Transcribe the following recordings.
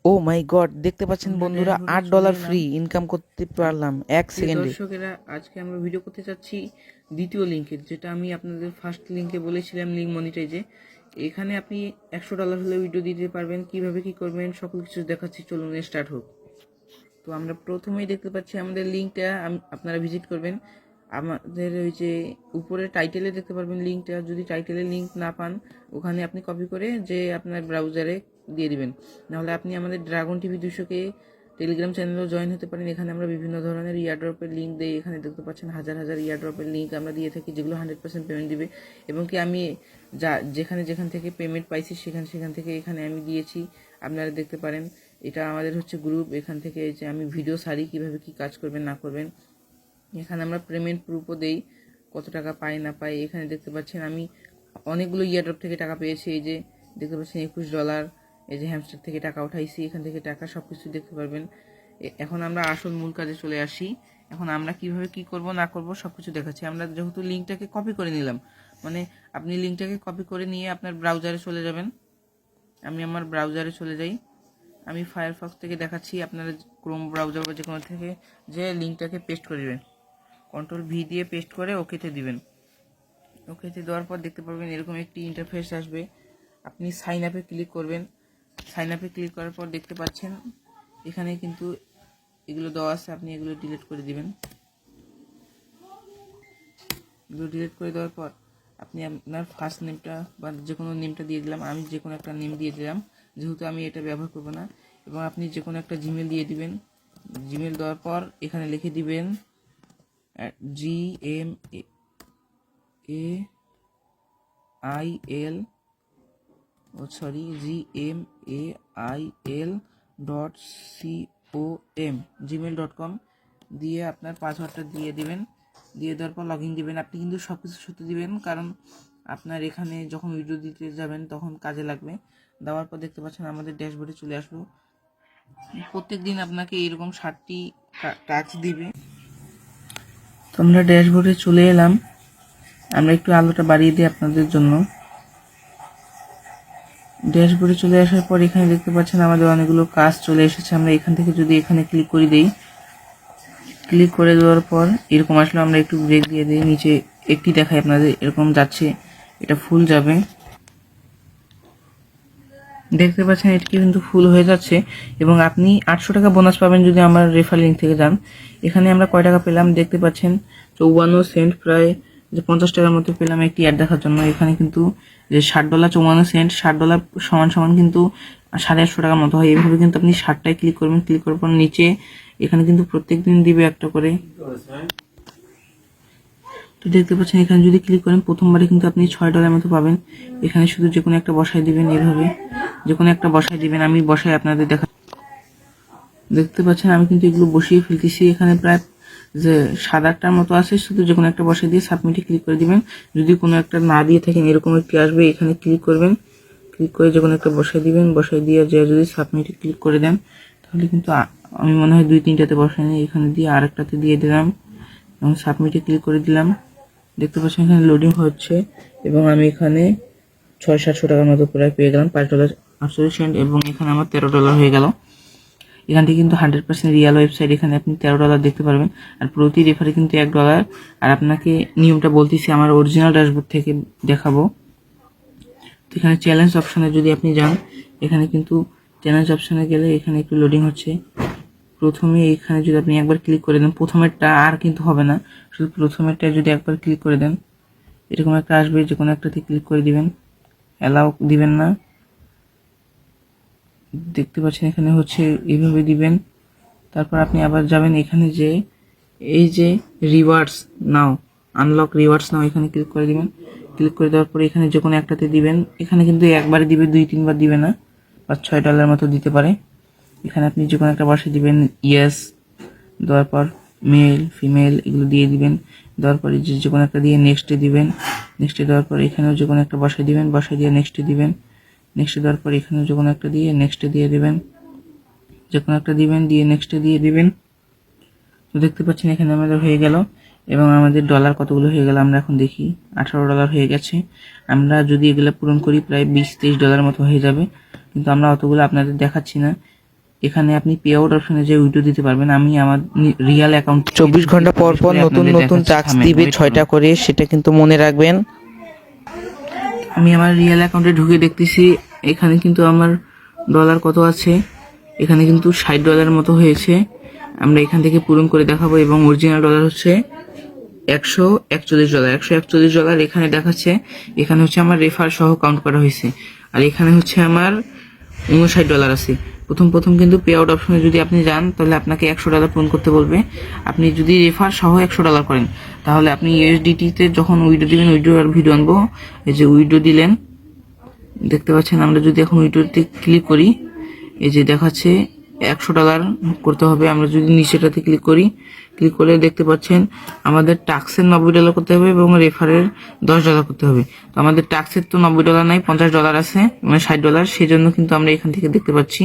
ও মাই god, দেখতে পাচ্ছেন আমরা বন্ধুরা, ড্যাশবোর্ডে চলে $8 এলাম। ফ্রি ইনকাম করতে পারলাম এক প্রিয় সেকেন্ডে। দর্শকেরা, আজকে আমরা ভিডিও করতে চাচ্ছি দ্বিতীয় লিঙ্কের, যেটা আমি আপনাদের ফার্স্ট লিঙ্কে বলেছিলাম, লিঙ্ক মনিটাইজে। এখানে আপনি $100 হলে ভিডিও দিতে পারবেন। কিভাবে কি করবেন সকল কিছু দেখাচ্ছি, চলুন স্টার্ট হোক। তো আমরা প্রথমেই দেখতে পাচ্ছি আমাদের লিঙ্কটা আপনারা ভিজিট করবেন। আমাদের ওই যে উপরে টাইটেলে দেখতে পারবেন লিঙ্কটা। যদি টাইটেলে লিঙ্ক না পান, ওখানে আপনি কপি করে যে আপনার ব্রাউজারে দিয়ে দিবেন। নাহলে আপনি আমাদের ড্রাগন টিভি 200কে টেলিগ্রাম চ্যানেলেও জয়েন হতে পারেন। এখানে আমরা বিভিন্ন ধরনের ইয়ারড্রপের লিঙ্ক দিই। এখানে দেখতে পাচ্ছেন হাজার হাজার ইয়ারড্রপের লিঙ্ক আমরা দিয়ে থাকি, যেগুলো 100% পেমেন্ট দিবে। এবং কি আমি যেখান থেকে পেমেন্ট পাইছি সেখান থেকে এখানে আমি দিয়েছি, আপনারা দেখতে পারেন। এটা আমাদের হচ্ছে গ্রুপ। এখান থেকে যে আমি ভিডিও সারি কীভাবে কি কাজ করবেন না করবেন। এখানে আমরা পেমেন্ট প্রুফও দেই, কত টাকা পাই না পাই। এখানে দেখতে পাচ্ছেন আমি অনেকগুলো ইয়ারড্রপ থেকে টাকা পেয়েছি। এই যে দেখতে পাচ্ছেন $21। এই যে হ্যামস্টার থেকে টাকা উঠাইছি, এখান থেকে টাকা সব কিছু দেখতে পারবেন। এখন আমরা আসল মূল কাজে চলে আসি। এখন আমরা কিভাবে কি করব না করব সব কিছু দেখাচ্ছি। আমরা যেহেতু লিঙ্কটাকে কপি করে নিলাম, মানে আপনি লিঙ্কটাকে কপি করে নিয়ে আপনার ব্রাউজারে চলে যাবেন। আমি আমার ব্রাউজারে চলে যাই। আমি ফায়ারফক্স থেকে দেখাচ্ছি, আপনারা ক্রোম ব্রাউজার বা যে কোনো থেকে যে লিঙ্কটাকে পেস্ট করে দেবেন। Ctrl+V দিয়ে পেস্ট করে ওকেতে দিবেন। ওকেতে দেওয়ার পর দেখতে পারবেন এরকম একটি ইন্টারফেস আসবে। আপনি সাইন আপে ক্লিক করবেন। সাইন আপে ক্লিক করার পর দেখতে পাচ্ছেন এখানে কিন্তু এগুলো দেওয়া আছে, আপনি এগুলো ডিলিট করে দিবেন। এগুলো ডিলিট করে দেওয়ার পর আপনি আপনার ফার্স্ট নেমটা বা যে কোনো নেমটা দিয়ে দিলাম। আমি যে কোনো একটা নেম দিয়ে দিলাম, যেহেতু আমি এটা ব্যবহার করব না। এবং আপনি যে কোনো একটা জিমেল দিয়ে দিবেন। জিমেল দেওয়ার পর এখানে লিখে দিবেন gmail.com gmail.com দিয়ে আপনার পাসওয়ার্ডটা দিয়ে দিবেন। দিয়ে দেওয়ার পর লগ ইন দিবেন। আপনি কিন্তু সব কিছু সত্যি দিবেন, কারণ আপনার এখানে যখন ভিডিও দিতে যাবেন তখন কাজে লাগবে। দেওয়ার পর দেখতে পাচ্ছেন আমাদের ড্যাশবোর্ডে চলে আসলো। প্রত্যেক দিন আপনাকে এরকম 60টি টাস্ক দিবে। তো আমরা ড্যাশবোর্ডে চলে এলাম। আমরা একটু আলোটা বাড়িয়ে দিই আপনাদের জন্য। ড্যাশবোর্ডে চলে আসার পর এখানে দেখতে পাচ্ছেন আমাদের অনেকগুলো কাজ চলে এসেছে। আমরা এখান থেকে যদি এখানে ক্লিক করে দিই, ক্লিক করে দেওয়ার পর এরকম আসলে আমরা একটু ব্রেক দিয়ে দিই। নিচে একটি দেখায় আপনাদের এরকম যাচ্ছে, এটা ফুল যাবে। দেখতে পাচ্ছেন এটি কিন্তু ফুল হয়ে যাচ্ছে। এবং আপনি 800 টাকা বোনাস পাবেন যদি আমার রেফার লিঙ্ক থেকে যান। এখানে আমরা কয় টাকা পেলাম দেখতে পাচ্ছেন, 54 সেন্ট, প্রায় যে 50 টাকার মতো পেলাম একটি অ্যাড দেখার জন্য। এখানে কিন্তু যে $60 54 সেন্ট, $60 সমান কিন্তু 850 টাকার মতো হয়। এইভাবে কিন্তু আপনি 60টায় ক্লিক করবেন। ক্লিক করার পর নিচে এখানে কিন্তু প্রত্যেক দিন দিবে একটা করে। তো দেখতে পাচ্ছেন এখানে যদি ক্লিক করেন প্রথমবারে কিন্তু আপনি $6 মতো পাবেন। এখানে শুধু যে কোনো একটা বসায় দিবেন, এভাবে যে কোনো একটা বসায় দিবেন। আমি বসায় আপনাদের দেখতে পাচ্ছেন আমি কিন্তু এগুলো বসিয়ে ফেলতেছি। এখানে প্রায় যে 7-8টার মতো আছে, শুধু যে কোনো একটা বসায় দিয়ে সাবমিটে ক্লিক করে দিবেন। যদি কোনো একটা না দিয়ে থাকেন এরকম একটি আসবে, এখানে ক্লিক করবেন। ক্লিক করে যে কোনো একটা বসায় দিবেন। বসায় দিয়ে যদি সাবমিটে ক্লিক করে দেন, তাহলে কিন্তু আমি মনে হয় 2-3টাতে বসাই নিই, এখানে দিয়ে আরেকটাতে দিয়ে দিলাম এবং সাবমিটে ক্লিক করে দিলাম। দেখতে পাচ্ছেন এখানে লোডিং হচ্ছে এবং আমি এখানে 600-700 টাকার মতো প্রায় পেয়ে গেলাম, $5.48। এবং এখানে আমার $13 হয়ে গেল। এখান থেকে কিন্তু 100% রিয়েল ওয়েবসাইট। এখানে আপনি $13 দেখতে পারবেন, আর প্রতি রেফারে কিন্তু $1। আর আপনাকে নিয়মটা বলতেছি, আমার অরিজিনাল ড্যাশবোর্ড থেকে দেখাবো। তো এখানে চ্যালেঞ্জ অপশানে যদি আপনি যান, এখানে কিন্তু চ্যালেঞ্জ অপশানে গেলে এখানে একটু লোডিং হচ্ছে। প্রথমে এখানে যদি আপনি একবার ক্লিক করে দেন, প্রথমেরটা আর কিন্তু হবে না, শুধু প্রথমেরটা যদি একবার ক্লিক করে দেন এরকম একটা আসবে, যে কোনো একটাতে ক্লিক করে দিবেন, অ্যালাউ দিবেন না। দেখতে পাচ্ছেন এখানে হচ্ছে এইভাবে দিবেন। তারপর আপনি আবার যাবেন এখানে যে এই যে রিওয়ার্ডস নাও, আনলক রিওয়ার্ডস নাও, এখানে ক্লিক করে দিবেন। ক্লিক করে দেওয়ার পরে এখানে যে কোনো একটাতে দিবেন। এখানে কিন্তু একবারে দিবে, 2-3 বার দিবে না, $5-6 মতো দিতে পারে। এখানে আপনি যে কোনো একটা বসে দিবেন, ইয়েস দেওয়ার পর মেল ফিমেল এগুলো দিয়ে দিবেন। দেওয়ার পরে যে কোনো একটা দিয়ে নেক্সটে দিবেন। নেক্সটে দেওয়ার পর এখানেও যে কোনো একটা বসাই দিবেন, বসাই দিয়ে নেক্সটে দিবেন। নেক্সটে দেওয়ার পর এখানেও যে কোনো একটা দিয়ে নেক্সটে দিয়ে দিবেন, যে কোনো একটা দিবেন, দিয়ে নেক্সটে দিয়ে দিবেন। তো দেখতে পাচ্ছেন এখানে আমাদের হয়ে গেল। এবং আমাদের ডলার কতগুলো হয়ে গেল আমরা এখন দেখি, $18 হয়ে গেছে। আমরা যদি এগুলো পূরণ করি প্রায় $20-23 মতো হয়ে যাবে, কিন্তু আমরা অতগুলো আপনাদের দেখাচ্ছি না। এখানে আপনি পে আউট অপশনে যে উইথড্র দিতে পারবেন। আমি আমার রিয়েল অ্যাকাউন্ট 24 ঘন্টা পর পর নতুন নতুন টাস্ক দিবে 6টা করে, সেটা কিন্তু মনে রাখবেন। আমি আমার রিয়েল অ্যাকাউন্টে ঢুকে দেখতেছি এখানে কিন্তু আমার ডলার কত আছে। এখানে কিন্তু $60 মতো হয়েছে। আমরা এখান থেকে পূরণ করে দেখাবো এবং অরিজিনাল ডলার হচ্ছে $141। $141 এখানে দেখাচ্ছে। এখানে হচ্ছে আমার রেফার সহ কাউন্ট করা হয়েছে। আর এখানে হচ্ছে আমার $59 আছে। প্রথম কিন্তু পে আউট অপশনে যদি আপনি যান তাহলে আপনাকে $100 পূরণ করতে বলবে। আপনি যদি রেফার সহ $100 করেন তাহলে আপনি ইউএসডিটিতে যখন উইড্রো দিবেন, উইড্রো আর ভিডিও আনবো। এই যে উইড্রো দিলেন, দেখতে পাচ্ছেন। আমরা যদি এখন উইড্রোতে ক্লিক করি, এই যে দেখাচ্ছে $100 করতে হবে। আমরা যদি নিচেটাতে ক্লিক করি, ক্লিক করলে দেখতে পাচ্ছেন আমাদের টাক্সের $90 করতে হবে এবং রেফারের $10 করতে হবে। তো আমাদের টাক্সের তো $90 নাই, $50 আছে, মানে $60। সেই জন্য কিন্তু আমরা এখান থেকে দেখতে পাচ্ছি।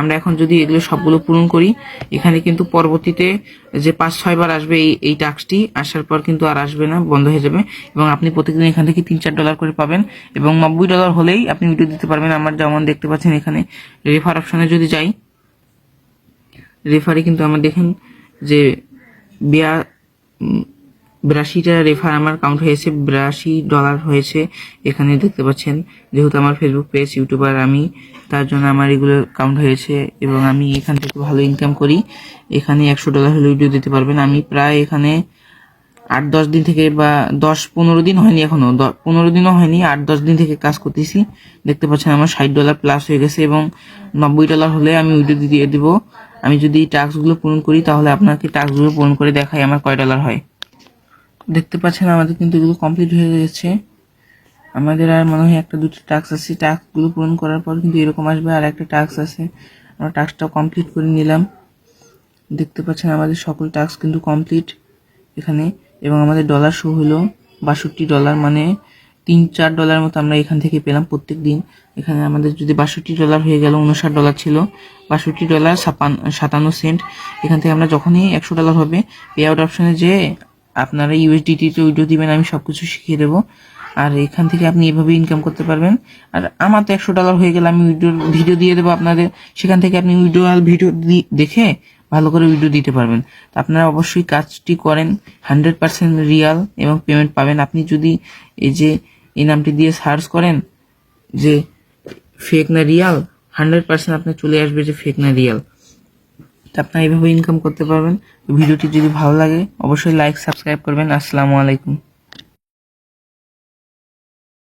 আমরা এখন যদি এগুলো সবগুলো পূরণ করি, এখানে কিন্তু পরবর্তীতে যে 5-6 বার আসবে এই টাস্কটি, আসার পর কিন্তু আর আসবে না, বন্ধ হয়ে যাবে। এবং আপনি প্রত্যেকদিন এখান থেকে $3-4 করে পাবেন এবং $90 হলেই আপনি ভিডিও দিতে পারবেন। আমার যেমন দেখতে পাচ্ছেন এখানে রেফার অপশনে যদি যাই, রেফারে কিন্তু আমার দেখেন যে 82টা রেফার আমার কাউন্ট হয়েছে, $82 হয়েছে। এখানে দেখতে পাচ্ছেন যেহেতু আমার ফেসবুক পেজ, ইউটিউবার আমি, তার জন্য আমার এগুলো কাউন্ট হয়েছে এবং আমি এখান থেকে ভালো ইনকাম করি। এখানে $100 হলে ভিডিও দিতে পারবেন। আমি প্রায় এখানে 8-10 দিন থেকে, বা 10-15 দিন হয়নি, এখনো 15 দিনও হয়নি, 8-10 দিন থেকে কাজ করতেছি। দেখতে পাচ্ছেন আমার $60 প্লাস হয়ে গেছে এবং $90 হলে আমি ভিডিও দিয়ে দিব। আমি যদি টাস্কগুলো পূরণ করি তাহলে আপনাকে টাস্কগুলো পূরণ করে দেখাই আমার কয় ডলার হয়। দেখতে পাচ্ছেন আমাদের কিন্তু এগুলো কমপ্লিট হয়ে গেছে। আমাদের আর মনে হয় 1-2টি টাস্ক আছে। টাস্কগুলো পূরণ করার পর কিন্তু এরকম আসবে। আর একটা টাস্ক আছে, আমরা টাস্কটাও কমপ্লিট করে নিলাম। দেখতে পাচ্ছেন আমাদের সকল টাস্ক কিন্তু কমপ্লিট এখানে। এবং আমাদের ডলার শো হলো $62, মানে $3-4 মতো আমরা এখান থেকে পেলাম প্রত্যেক দিন। এখানে আমাদের যদি $62 হয়ে গেল, $59 ছিল, $62.57। এখান থেকে আমরা যখনই $100 হবে পে আউট অপশনে যে আপনারা ইউএসডিটিতে উইড্রো দিবেন, আমি সবকিছু শিখিয়ে দেবো। আর এখান থেকে আপনি এভাবে ইনকাম করতে পারবেন। আর আমার তো $100 হয়ে গেলে আমি ভিডিও দিয়ে দেবো আপনাদের। সেখান থেকে আপনি ভিডিও দেখে ভালো করে ভিডিও দিতে পারবেন। তো আপনারা অবশ্যই কাজটি করেন, 100% রিয়াল এবং পেমেন্ট পাবেন। আপনি যদি এই নামটি দিয়ে সার্চ করেন যে ফেক না রিয়াল, 100% আপনার চলে আসবে যে ফেক না রিয়াল। তো আপনারা এইভাবে ইনকাম করতে পারবেন। ভিডিওটি যদি ভালো লাগে অবশ্যই লাইক, সাবস্ক্রাইব করবেন। আসসালামু আলাইকুম।